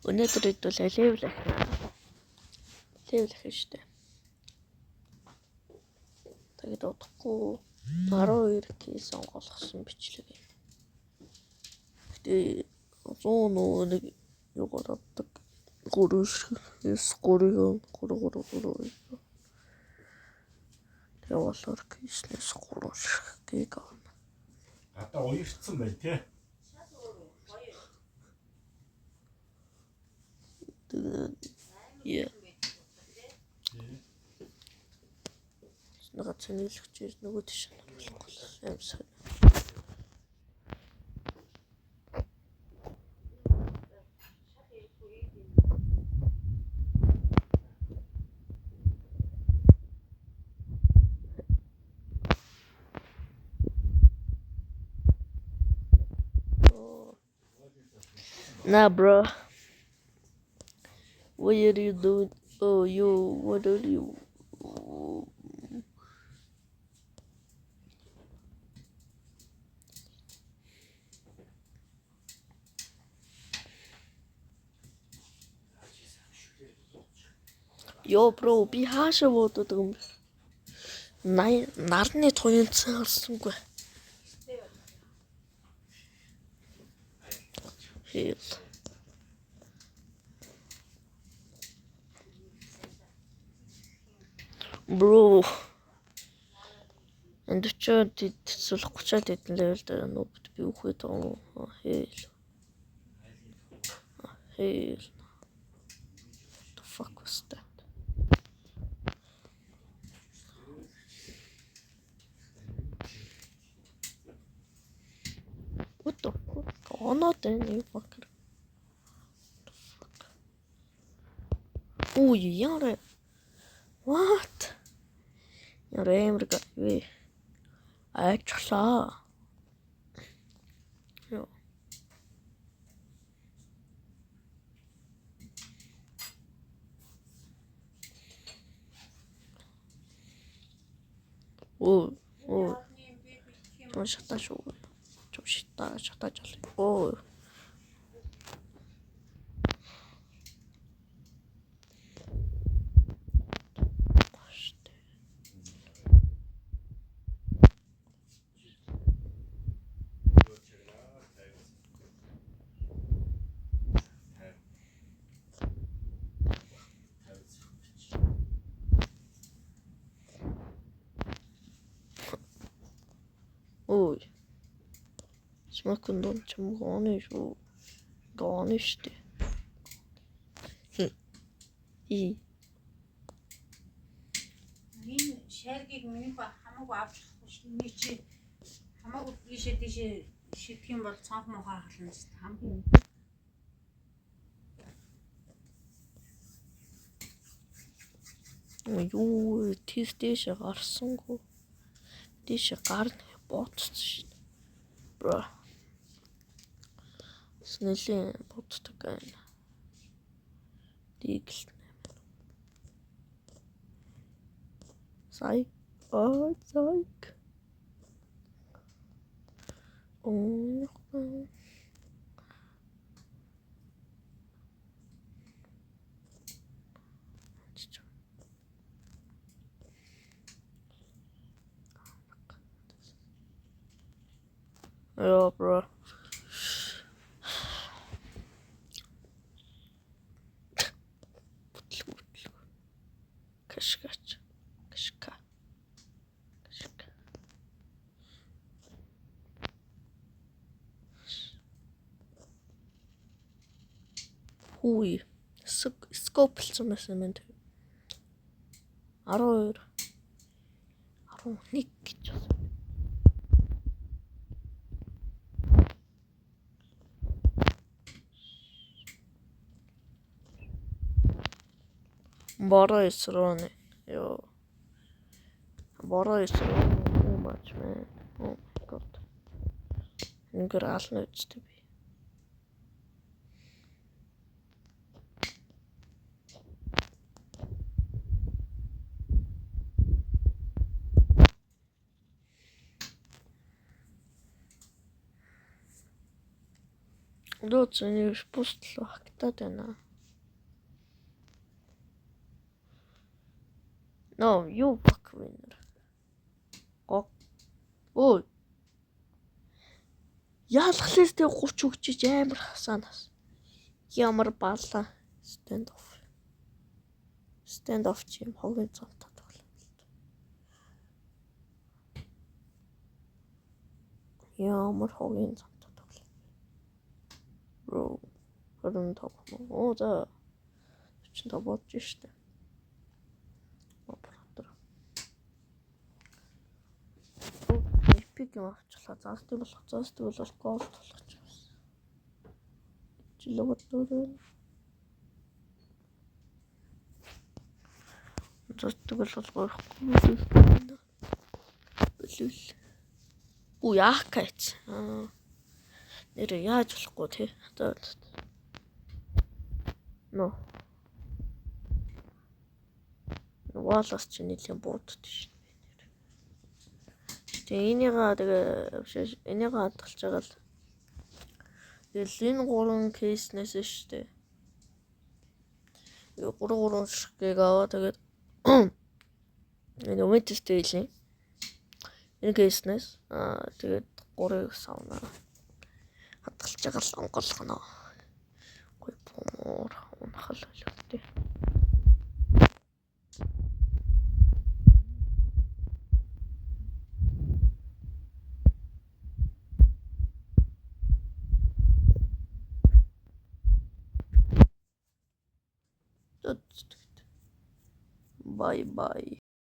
Өнөөдөр идвэл левел ахна. Левел ахна штэ. Тэгээд удахгүй 12k сонгоолгосон бичлэг юм. Гэтэ 100 нэг юугаар авдаг. 3 явуулаар кейснес 3 гиг авна. Гадаа уярцсан бай тээ. Яа. Нэг цэнэлгч нөгөө тийш оруулахгүй юм сайн. Nah, bro. What are you doing? Oh, what are you? Yo, bro, би хаашаа бодод юм. Нарны туянцсан харсангүй. Хэл. Bro. Энд ч тэцэл 30-аад хэдэн левел дээр нөбд би үхээд байгаа юм. Хэл. Hell. The fuck was that? What the fuck? Oh, not then, you fucker. What the fuck? Oh, yare. What? Yare, America. Wait. Actually. Yo. Oh. 좀 쉬었다 쉬고. 좀 쉬었다 잘래. 오. Ой. Смак은 넌 참 아니죠. 이거 아니시대. 이. Энэ шаргийг миний хамаагүй авч миний чи хамаагүй тийшээ шидэх юм бол цонх мохоо хална шүү дээ хамгийн. Юу тийш гарсангүй. Тийш гарна ботсон шүү дээ. Бро. Снэлийн боддог байна. Диглэн. Сай. Зайк. Oh. Yeah, bro. Кашкач. Кашка. Хуй. Скоплсон байсан мэт. 12. 11 гэж байна. Бора эсрone. Yo. Бора эсрone. Too much, man. Oh my god. Ингээд ална үстэй би. Дөөц нэг спустлоо хактаад байна. No, you fuck winner. Ой. Яалахлаас тэг 30 өгчиж амар хасаанаас. Ямар баалаа. Stand off чим хогийн цантаад байна. Ямар хогийн цантаад байна. Бро. Хөрөн топ. Оо за. Чи та бодож штэ. Эпик юм авчлаа. Заастыг болох. Заастыг бол голд болох ч байсан. Жилүүд дөрөв. Заастыг бол гохгүй. Бүлүүл. Уу яах гэж. Нэр яаж болохгүй те. За. Но. Валас чи нэлээд бууддаг шин. Энийгээ хадгалж байгаа л. Тэгэл энэ 3 кейснээс штэ. 3 шигэг аваа тэгээд энэ үмэттэй хэлээ. Энэ кейснээс тэгээд 3-ыг савна. Хадгалж байгаа л онгойлгоно. Гой бомор унахал үлдээ. Bye bye.